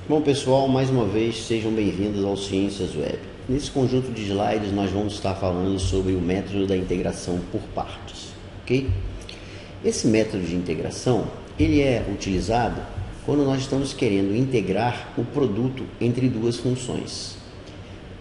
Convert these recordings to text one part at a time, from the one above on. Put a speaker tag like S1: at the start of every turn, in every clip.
S1: Bom pessoal, mais uma vez sejam bem-vindos ao Ciências Web. Nesse conjunto de slides nós vamos estar falando sobre o método da integração por partes, ok? Esse método de integração, ele é utilizado quando nós estamos querendo integrar o produto entre duas funções.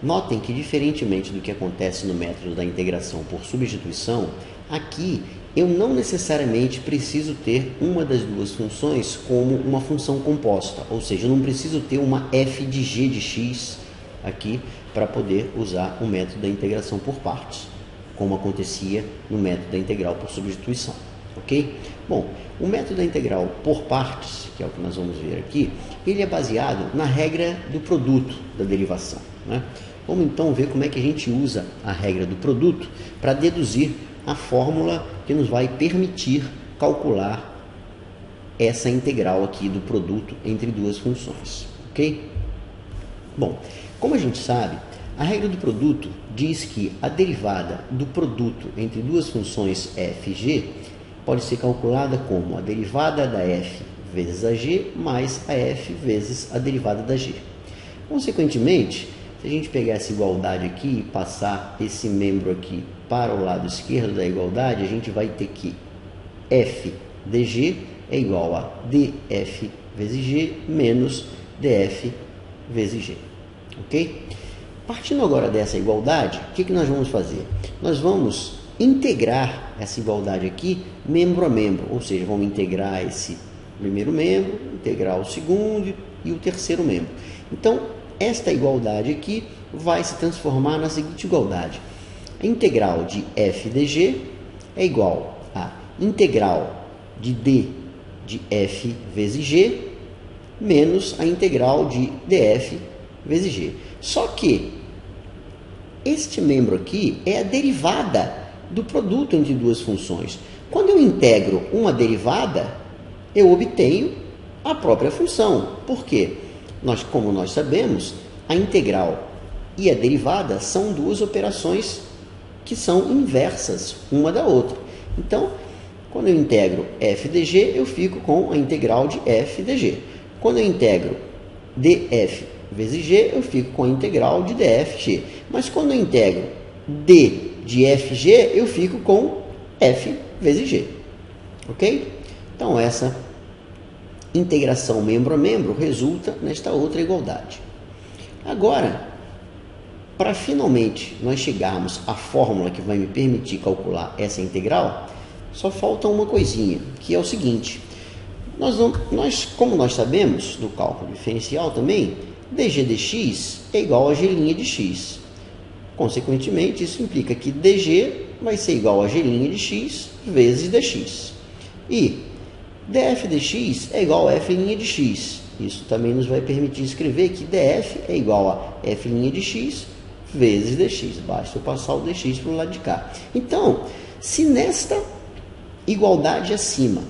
S1: Notem que, diferentemente do que acontece no método da integração por substituição, aqui eu não necessariamente preciso ter uma das duas funções como uma função composta, ou seja, eu não preciso ter uma f de g de x aqui para poder usar o método da integração por partes, como acontecia no método da integral por substituição, ok? Bom, o método da integral por partes, que é o que nós vamos ver aqui, ele é baseado na regra do produto da derivação, né? Vamos então ver como é que a gente usa a regra do produto para deduzir a fórmula que nos vai permitir calcular essa integral aqui do produto entre duas funções, ok? Bom, como a gente sabe, a regra do produto diz que a derivada do produto entre duas funções f e g pode ser calculada como a derivada da f vezes a g mais a f vezes a derivada da g. Consequentemente, se a gente pegar essa igualdade aqui e passar esse membro aqui para o lado esquerdo da igualdade, a gente vai ter que f dg é igual a df vezes g menos df vezes g, ok? Partindo agora dessa igualdade, o que nós vamos fazer? Nós vamos integrar essa igualdade aqui membro a membro, ou seja, vamos integrar esse primeiro membro, integrar o segundo e o terceiro membro. Então, esta igualdade aqui vai se transformar na seguinte igualdade. A integral de f dg é igual a integral de d de f vezes g menos a integral de df vezes g. Só que este membro aqui é a derivada do produto entre duas funções. Quando eu integro uma derivada, eu obtenho a própria função. Por quê? Como nós sabemos, a integral e a derivada são duas operações que são inversas uma da outra. Então, quando eu integro f dg, eu fico com a integral de f dg. Quando eu integro df vezes g, eu fico com a integral de dfg. Mas quando eu integro d de fg, eu fico com f vezes g. Ok? Então, essa integração membro a membro resulta nesta outra igualdade. Agora, para finalmente nós chegarmos à fórmula que vai me permitir calcular essa integral, só falta uma coisinha, que é o seguinte. Como nós sabemos do cálculo diferencial também, dg dx é igual a g' de x. Consequentemente, isso implica que dg vai ser igual a g' de x vezes dx. E df dx é igual a f' de x. Isso também nos vai permitir escrever que df é igual a f' de x vezes dx. Basta eu passar o dx para o lado de cá. Então, se nesta igualdade acima,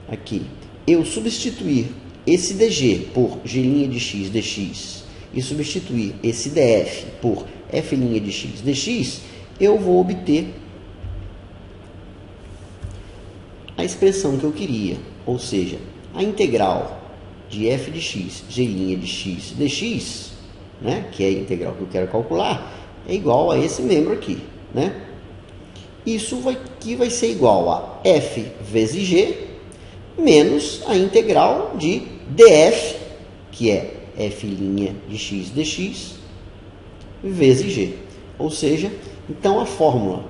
S1: aqui, eu substituir esse dg por g' de x dx e substituir esse df por f' de x dx, eu vou obter a expressão que eu queria, ou seja, a integral de f de x, g' de x dx, né, que é a integral que eu quero calcular, é igual a esse membro aqui, né? Isso aqui vai ser igual a f vezes g menos a integral de df, que é f' de x dx, vezes g. Ou seja, então a fórmula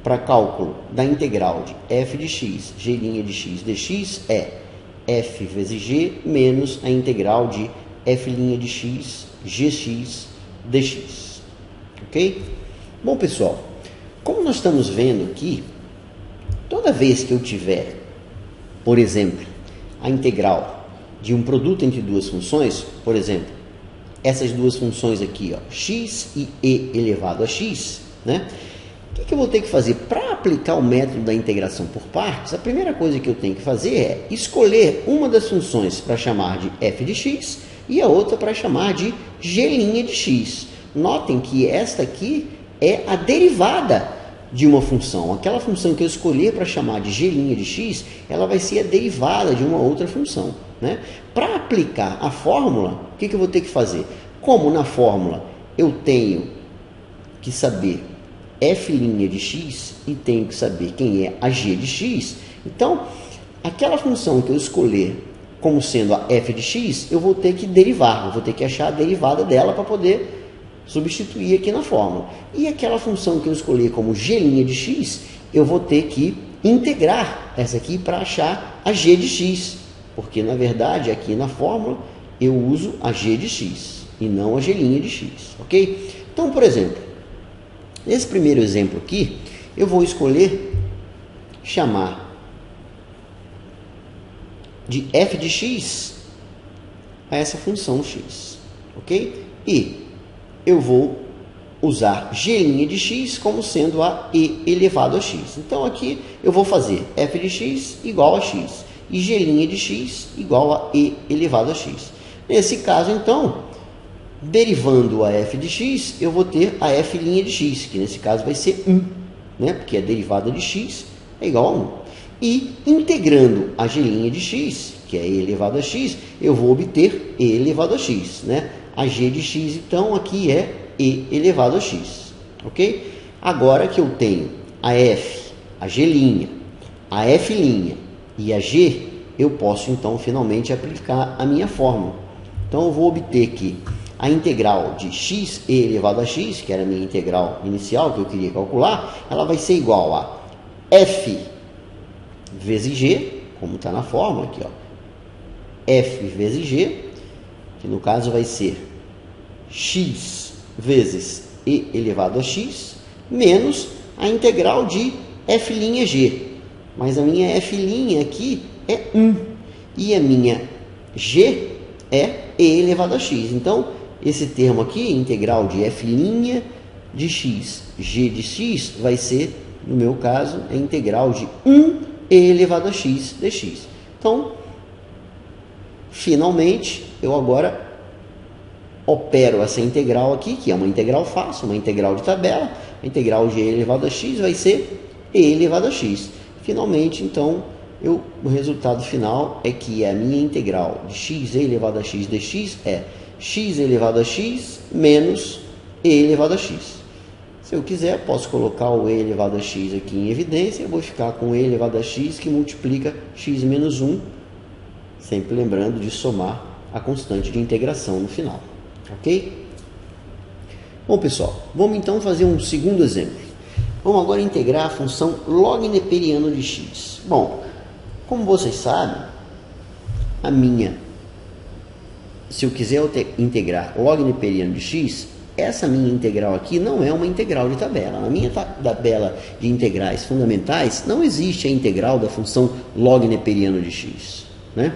S1: para cálculo da integral de f de x, g' de x dx é f vezes g menos a integral de f' de x, gx dx. Ok? Bom, pessoal, como nós estamos vendo aqui, toda vez que eu tiver, por exemplo, a integral de um produto entre duas funções, por exemplo, essas duas funções aqui, ó, x e e elevado a x, né? O que eu vou ter que fazer? Para aplicar o método da integração por partes, a primeira coisa que eu tenho que fazer é escolher uma das funções para chamar de f de x e a outra para chamar de g' de x. Notem que esta aqui é a derivada de uma função. Aquela função que eu escolher para chamar de g' de x, ela vai ser a derivada de uma outra função. né? Para aplicar a fórmula, o que eu vou ter que fazer? Como na fórmula eu tenho que saber f' de x e tenho que saber quem é a g de x, então aquela função que eu escolher como sendo a f de x, eu vou ter que derivar, eu vou ter que achar a derivada dela para poder substituir aqui na fórmula. E aquela função que eu escolher como g' de x, eu vou ter que integrar essa aqui para achar a g de x, porque na verdade aqui na fórmula eu uso a g de x e não a g' de x, ok? Então, por exemplo, nesse primeiro exemplo aqui, eu vou escolher chamar de f de x a essa função x, ok? E eu vou usar g' de x como sendo a e elevado a x. Então aqui eu vou fazer f de x igual a x e g' de x igual a e elevado a x. Nesse caso, então, derivando a f de x, eu vou ter a f' de x, que nesse caso vai ser 1, né? Porque a derivada de x é igual a 1. E integrando a g' de x, que é e elevado a x, eu vou obter e elevado a x, né? A g de x, então, aqui é e elevado a x, ok? Agora que eu tenho a f, a g', a f' e a g, eu posso, então, finalmente aplicar a minha fórmula. Então, eu vou obter que a integral de x e elevado a x, que era a minha integral inicial que eu queria calcular, ela vai ser igual a f vezes g, como está na fórmula aqui, ó, f vezes g, que no caso vai ser x vezes e elevado a x, menos a integral de f'g. Mas a minha f'inha aqui é 1, e a minha g é e elevado a x. Então, esse termo aqui, integral de f'inha de x, g de x, vai ser, no meu caso, a integral de 1 e elevado a x dx. Então, finalmente, eu agora opero essa integral aqui, que é uma integral fácil, uma integral de tabela. A integral de e elevado a x vai ser e elevado a x. Finalmente, então, o resultado final é que a minha integral de x e elevado a x dx é x elevado a x menos e elevado a x. Se eu quiser, posso colocar o e elevado a x aqui em evidência. Eu vou ficar com e elevado a x que multiplica x menos 1, sempre lembrando de somar a constante de integração no final. Ok? Bom, pessoal, vamos então fazer um segundo exemplo. Vamos agora integrar a função log neperiano de x. Bom, como vocês sabem, se eu quiser integrar log neperiano de x, essa minha integral aqui não é uma integral de tabela. Na minha tabela de integrais fundamentais não existe a integral da função log neperiano de x, né?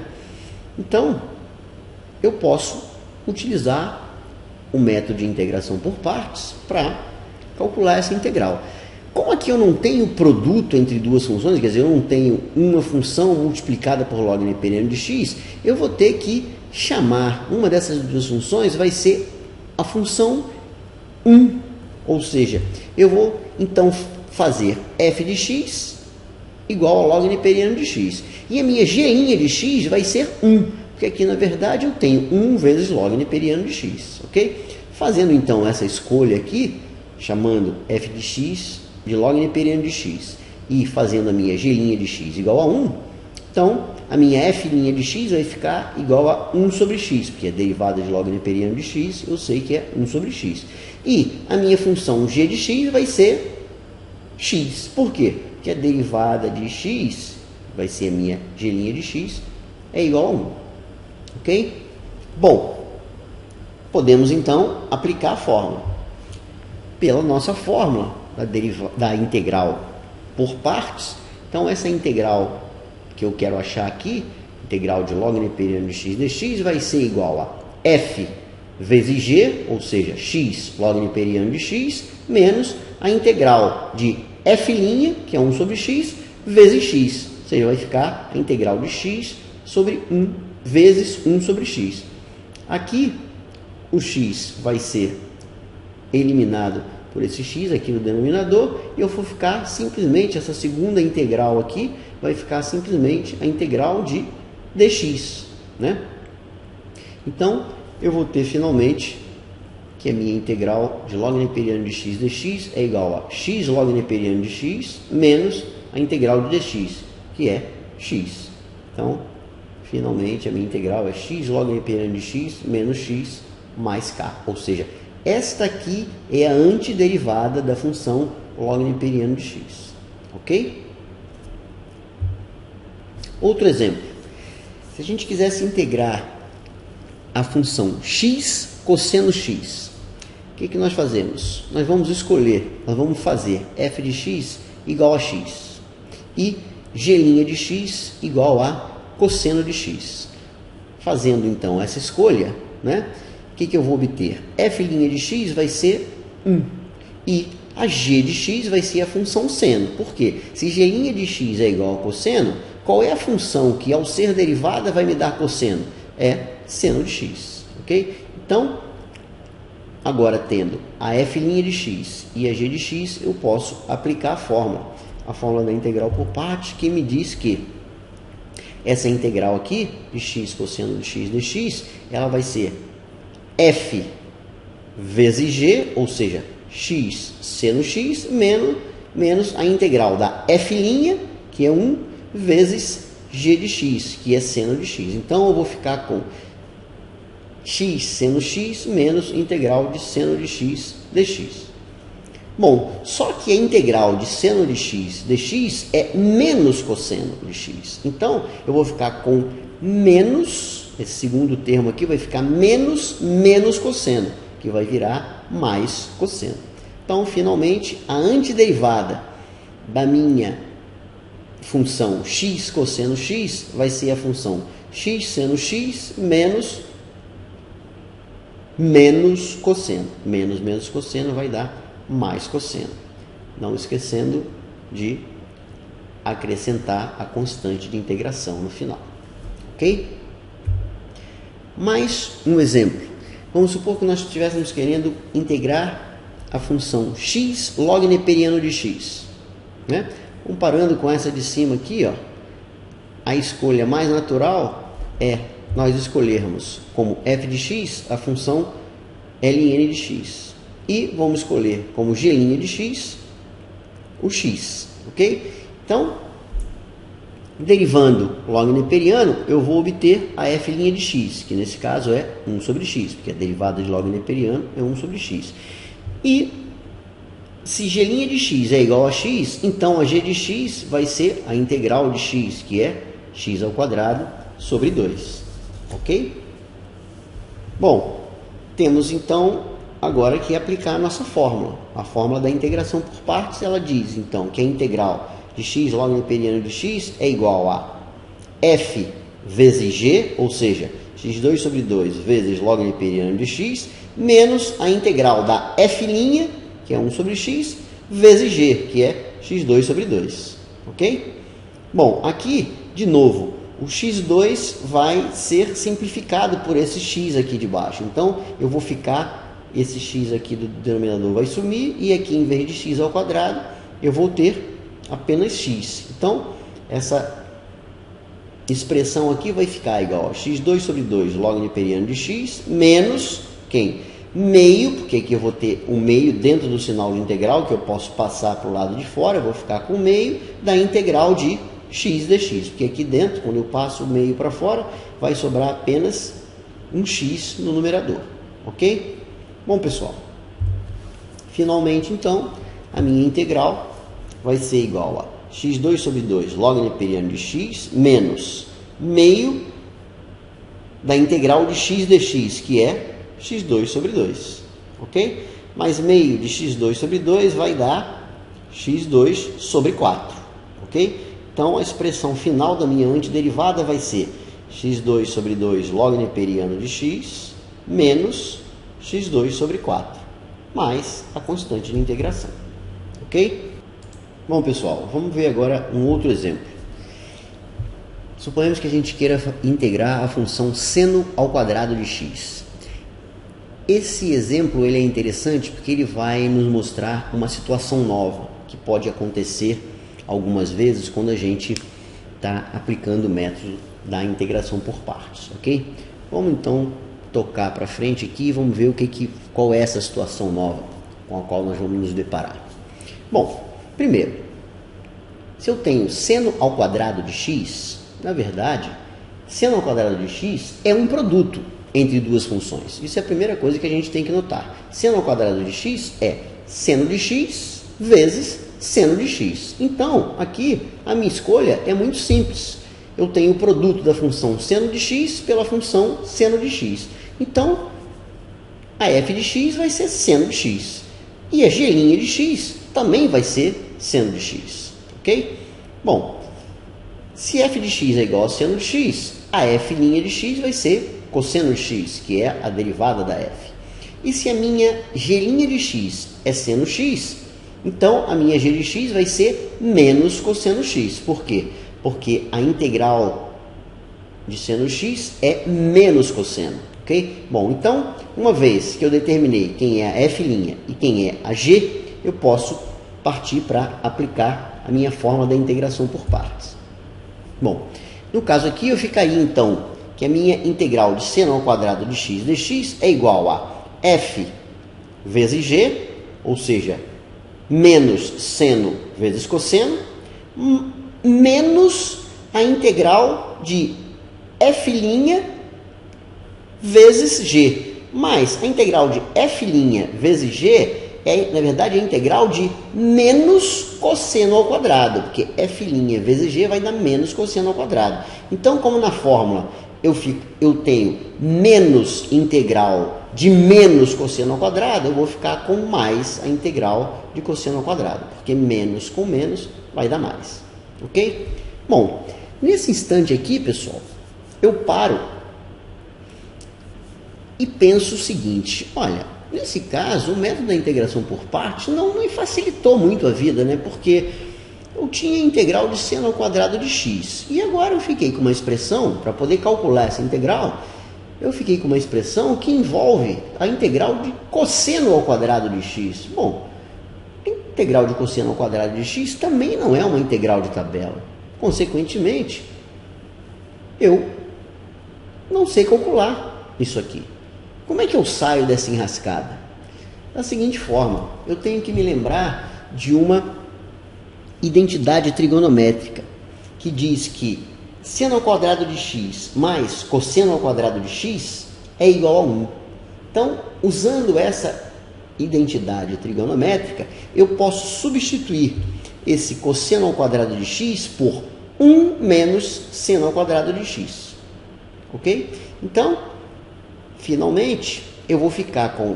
S1: Então, eu posso utilizar o método de integração por partes para calcular essa integral. Como aqui eu não tenho produto entre duas funções, quer dizer, eu não tenho uma função multiplicada por log neperiano de x, eu vou ter que chamar uma dessas duas funções, vai ser a função 1, ou seja, eu vou então fazer f de x igual ao log neperiano de x. E a minha g' de x vai ser 1, porque aqui na verdade eu tenho 1 vezes log neperiano de x, ok? Fazendo então essa escolha aqui, chamando f de x de log neperiano de x e fazendo a minha g' de x igual a 1, então a minha f' de x vai ficar igual a 1 sobre x, porque a derivada de log neperiano de x eu sei que é 1 sobre x. E a minha função g de x vai ser x. Por quê? Porque a derivada de x vai ser a minha g' de x é igual a 1. Ok? Bom, podemos então aplicar a fórmula. Pela nossa fórmula da integral por partes, então essa integral que eu quero achar aqui, integral de log neperiano de x dx, vai ser igual a f vezes g, ou seja, x log neperiano de x, menos a integral de f', que é 1 sobre x, vezes x. Ou seja, vai ficar a integral de x sobre 1 vezes 1 sobre x. Aqui, o x vai ser eliminado por esse x aqui no denominador, e eu vou ficar simplesmente, essa segunda integral aqui, vai ficar simplesmente a integral de dx, né? Então, eu vou ter finalmente que a minha integral de log neperiano de x dx é igual a x log neperiano de x menos a integral de dx, que é x. Então, finalmente a minha integral é x log neperiano de x menos x mais k. Ou seja, esta aqui é a antiderivada da função log neperiano de x. Ok? Outro exemplo. Se a gente quisesse integrar a função x cosseno x, o que nós fazemos? Nós vamos escolher, nós vamos fazer f de x igual a x e g' de x igual a cosseno de x. Fazendo então essa escolha, né, o que eu vou obter? F' de x vai ser 1 e a g de x vai ser a função seno. Por quê? Se g' de x é igual a cosseno, qual é a função que ao ser derivada vai me dar cosseno? É seno de x, ok? Então, agora tendo a f' de x e a g de x, eu posso aplicar a fórmula da integral por partes, que me diz que essa integral aqui, de x cosseno de x dx, ela vai ser f vezes g, ou seja, x seno x, menos a integral da f', que é 1, vezes g de x, que é seno de x. Então, eu vou ficar com x seno x menos integral de seno de x dx. Bom, só que a integral de seno de x dx é menos cosseno de x. Então, eu vou ficar com menos, esse segundo termo aqui vai ficar menos cosseno, que vai virar mais cosseno. Então, finalmente, a antiderivada da minha função x cosseno x vai ser a função x seno x menos cosseno. Menos cosseno vai dar mais cosseno. Não esquecendo de acrescentar a constante de integração no final. Ok? Mais um exemplo. Vamos supor que nós estivéssemos querendo integrar a função x log neperiano de x, né? Comparando com essa de cima aqui, ó, a escolha mais natural é nós escolhermos como f de x a função ln de x. E vamos escolher como g' de x o x, ok? Então, derivando log neperiano, eu vou obter a f' de x, que nesse caso é 1 sobre x, porque a derivada de log neperiano é 1 sobre x. E se g' de x é igual a x, então a g de x vai ser a integral de x, que é x ao quadrado sobre 2. Ok? Bom, temos então agora que aplicar a nossa fórmula. A fórmula da integração por partes, ela diz então que a integral de x log neperiano de x é igual a f vezes g, ou seja, x2 sobre 2 vezes log neperiano de x, menos a integral da f', que é 1 sobre x, vezes g, que é x2 sobre 2. Ok? Bom, aqui, de novo, o x2 vai ser simplificado por esse x aqui de baixo. Então, eu vou ficar, esse x aqui do denominador vai sumir, e aqui, em vez de x ao quadrado, eu vou ter apenas x. Então, essa expressão aqui vai ficar igual a x2 sobre 2 log neperiano de x, menos quem? Meio, porque aqui eu vou ter um meio dentro do sinal de integral, que eu posso passar para o lado de fora, eu vou ficar com o meio da integral de x dx, porque aqui dentro, quando eu passo o meio para fora, vai sobrar apenas um x no numerador, ok? Bom, pessoal, finalmente, então, a minha integral vai ser igual a x2 sobre 2 log neperiano de x, menos meio da integral de x dx, que é x2 sobre 2, ok? Mais meio de x2 sobre 2 vai dar x2 sobre 4, ok? Então, a expressão final da minha antiderivada vai ser x2 sobre 2 log neperiano de x, menos x2 sobre 4, mais a constante de integração, ok? Bom, pessoal, vamos ver agora um outro exemplo. Suponhamos que a gente queira integrar a função seno ao quadrado de x. Esse exemplo ele é interessante porque ele vai nos mostrar uma situação nova que pode acontecer algumas vezes quando a gente está aplicando o método da integração por partes, ok? Vamos então tocar para frente aqui e vamos ver qual é essa situação nova com a qual nós vamos nos deparar. Bom, primeiro, se eu tenho seno ao quadrado de x, na verdade, seno ao quadrado de x é um produto entre duas funções. Isso é a primeira coisa que a gente tem que notar. Seno ao quadrado de x é seno de x vezes seno de x. Então, aqui, a minha escolha é muito simples. Eu tenho o produto da função seno de x pela função seno de x. Então, a f de x vai ser seno de x. E a g' de x também vai ser seno de x. Ok? Bom, se f de x é igual a seno de x, a f' de x vai ser cosseno de x, que é a derivada da f. E se a minha g' de x é seno x, então a minha g de x vai ser menos cosseno x. Por quê? Porque a integral de seno x é menos cosseno. Ok? Bom, então, uma vez que eu determinei quem é a f' e quem é a g, eu posso partir para aplicar a minha fórmula da integração por partes. Bom, no caso aqui eu ficaria então que a minha integral de seno ao quadrado de x dx é igual a f vezes g, ou seja, menos seno vezes cosseno, menos a integral de f' vezes g, mais a integral de f' vezes g é, na verdade, a integral de menos cosseno ao quadrado, porque f' vezes g vai dar menos cosseno ao quadrado. Então, como na fórmula eu tenho menos integral de menos cosseno ao quadrado, eu vou ficar com mais a integral de cosseno ao quadrado, porque menos com menos vai dar mais. Ok? Bom, nesse instante aqui, pessoal, eu paro e penso o seguinte: olha, nesse caso, o método da integração por partes não me facilitou muito a vida, né? Porque eu tinha a integral de seno ao quadrado de x. E agora eu fiquei com uma expressão, para poder calcular essa integral, eu fiquei com uma expressão que envolve a integral de cosseno ao quadrado de x. Bom, a integral de cosseno ao quadrado de x também não é uma integral de tabela. Consequentemente, eu não sei calcular isso aqui. Como é que eu saio dessa enrascada? Da seguinte forma, eu tenho que me lembrar de uma identidade trigonométrica que diz que seno ao quadrado de x mais cosseno ao quadrado de x é igual a 1. Então, usando essa identidade trigonométrica, eu posso substituir esse cosseno ao quadrado de x por 1 menos seno ao quadrado de x. Ok? Então, finalmente, eu vou ficar com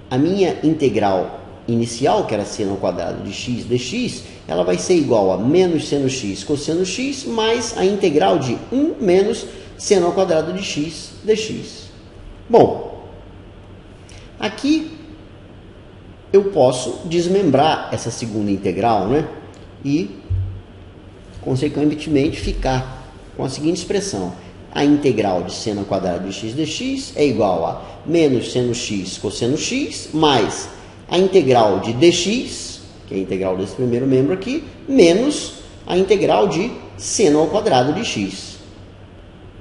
S1: a minha integral inicial, que era seno ao quadrado de x dx, ela vai ser igual a menos seno x cosseno x mais a integral de 1 menos seno ao quadrado de x dx. Bom, aqui eu posso desmembrar essa segunda integral, né? E, consequentemente, ficar com a seguinte expressão: a integral de seno ao quadrado de x dx é igual a menos seno x cosseno x mais a integral de dx, que é a integral desse primeiro membro aqui, menos a integral de seno ao quadrado de x.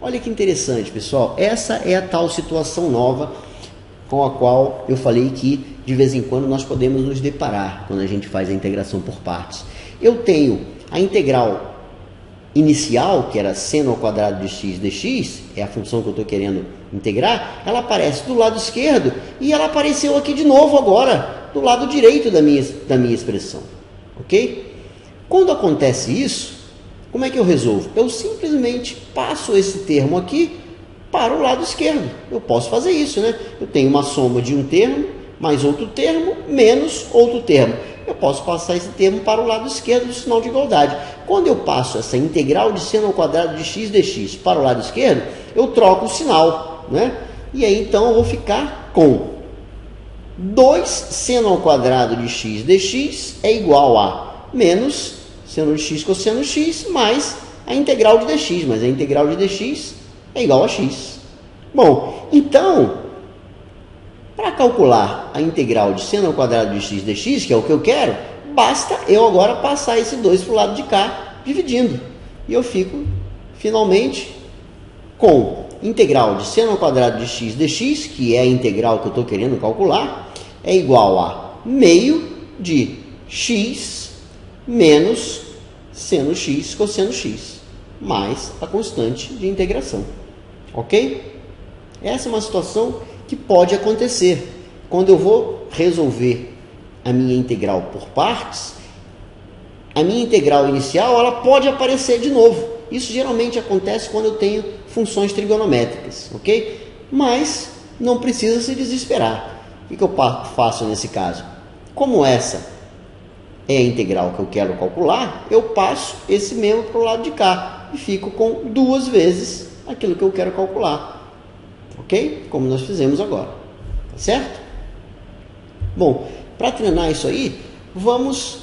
S1: Olha que interessante, pessoal. Essa é a tal situação nova com a qual eu falei que, de vez em quando, nós podemos nos deparar quando a gente faz a integração por partes. Eu tenho a integral inicial, que era seno ao quadrado de x dx, é a função que eu estou querendo integrar, ela aparece do lado esquerdo e ela apareceu aqui de novo agora, do lado direito da minha expressão. Ok? Quando acontece isso, como é que eu resolvo? Eu simplesmente passo esse termo aqui para o lado esquerdo. Eu posso fazer isso, né? Eu tenho uma soma de um termo, mais outro termo, menos outro termo. Eu posso passar esse termo para o lado esquerdo do sinal de igualdade. Quando eu passo essa integral de seno ao quadrado de x dx para o lado esquerdo, eu troco o sinal, né? E aí, então, eu vou ficar com 2 seno ao quadrado de x dx é igual a menos seno de x cosseno x mais a integral de dx, mas a integral de dx é igual a x. Bom, então, para calcular a integral de seno ao quadrado de x dx, que é o que eu quero, basta eu agora passar esse 2 para o lado de cá, dividindo. E eu fico, finalmente, com integral de seno ao quadrado de x dx, que é a integral que eu estou querendo calcular, é igual a meio de x menos seno x cosseno x, mais a constante de integração. Ok? Essa é uma situação que pode acontecer. Quando eu vou resolver a minha integral por partes, a minha integral inicial ela pode aparecer de novo. Isso geralmente acontece quando eu tenho funções trigonométricas, ok? Mas não precisa se desesperar. O que eu faço nesse caso? Como essa é a integral que eu quero calcular, eu passo esse mesmo para o lado de cá e fico com 2 vezes aquilo que eu quero calcular, ok? Como nós fizemos agora, tá certo? Bom, para treinar isso aí, vamos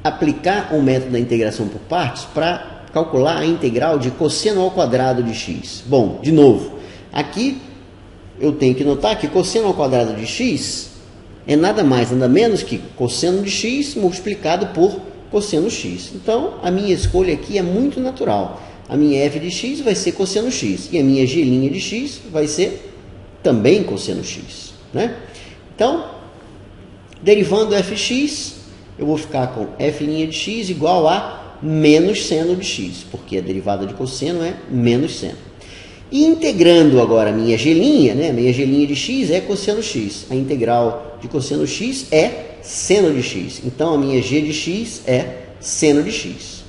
S1: aplicar o método da integração por partes para calcular a integral de cosseno ao quadrado de x. Bom, de novo, aqui eu tenho que notar que cosseno ao quadrado de x é nada mais, nada menos que cosseno de x multiplicado por cosseno x. Então, a minha escolha aqui é muito natural. A minha f de x vai ser cosseno x e a minha g' de x vai ser também cosseno x, né? Então, derivando fx, eu vou ficar com f' de x igual a menos seno de x, porque a derivada de cosseno é menos seno. E integrando agora a minha g', né? Minha g' de x é cosseno x. A integral de cosseno x é seno de x. Então, a minha g de x é seno de x.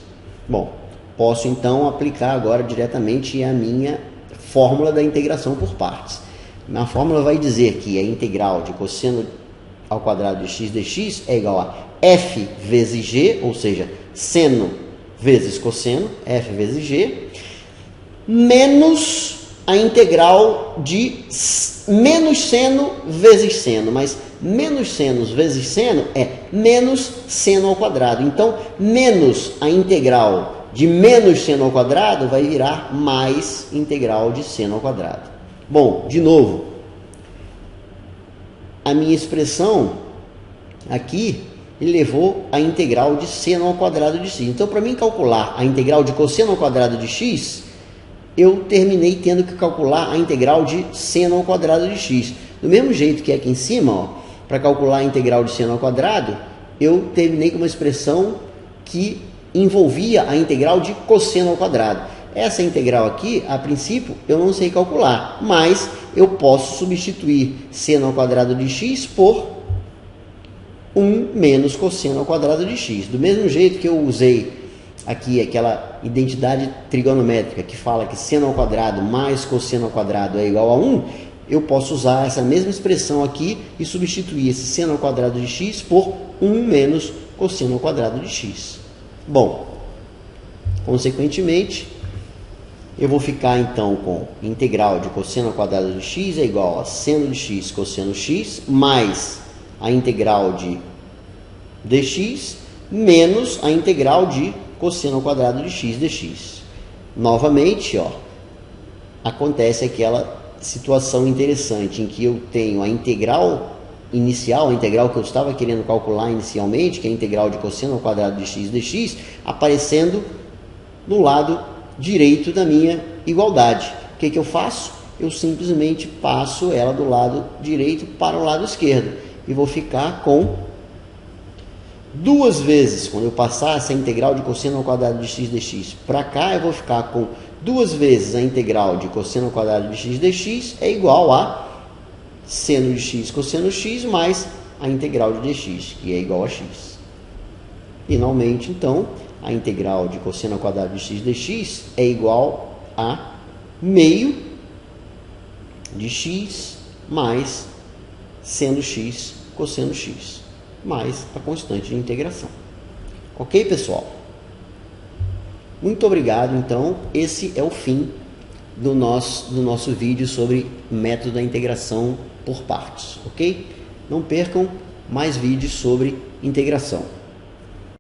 S1: Bom, posso então aplicar agora diretamente a minha fórmula da integração por partes. A fórmula vai dizer que a integral de cosseno ao quadrado de x dx é igual a f vezes g, ou seja, seno vezes cosseno, f vezes g, menos a integral de menos seno vezes seno, mas menos seno vezes seno é menos seno ao quadrado. Então, menos a integral de menos seno ao quadrado vai virar mais integral de seno ao quadrado. Bom, de novo, a minha expressão aqui levou a integral de seno ao quadrado de x. Então, para mim calcular a integral de cosseno ao quadrado de x, eu terminei tendo que calcular a integral de seno ao quadrado de x. Do mesmo jeito que aqui em cima, para calcular a integral de seno ao quadrado, eu terminei com uma expressão que envolvia a integral de cosseno ao quadrado. Essa integral aqui, a princípio, eu não sei calcular, mas eu posso substituir seno ao quadrado de x por 1 menos cosseno ao quadrado de x. Do mesmo jeito que eu usei aqui aquela identidade trigonométrica que fala que seno ao quadrado mais cosseno ao quadrado é igual a 1, eu posso usar essa mesma expressão aqui e substituir esse seno ao quadrado de x por 1 menos cosseno ao quadrado de x. Bom, consequentemente, eu vou ficar então com integral de cosseno ao quadrado de x é igual a seno de x cosseno x mais a integral de dx menos a integral de cosseno ao quadrado de x dx. Novamente, acontece aquela situação interessante em que eu tenho a integral inicial, a integral que eu estava querendo calcular inicialmente, que é a integral de cosseno ao quadrado de x dx, aparecendo do lado direito da minha igualdade. O que eu faço? Eu simplesmente passo ela do lado direito para o lado esquerdo e vou ficar com 2 vezes, quando eu passar essa integral de cosseno ao quadrado de x dx para cá, eu vou ficar com 2 vezes a integral de cosseno ao quadrado de x dx é igual a seno de x cosseno x mais a integral de dx, que é igual a x. Finalmente, então, a integral de cosseno ao quadrado de x dx é igual a meio de x mais seno x cosseno x, mais a constante de integração. Ok, pessoal? Muito obrigado. Então, esse é o fim do nosso vídeo sobre método da integração por partes. Ok? Não percam mais vídeos sobre integração.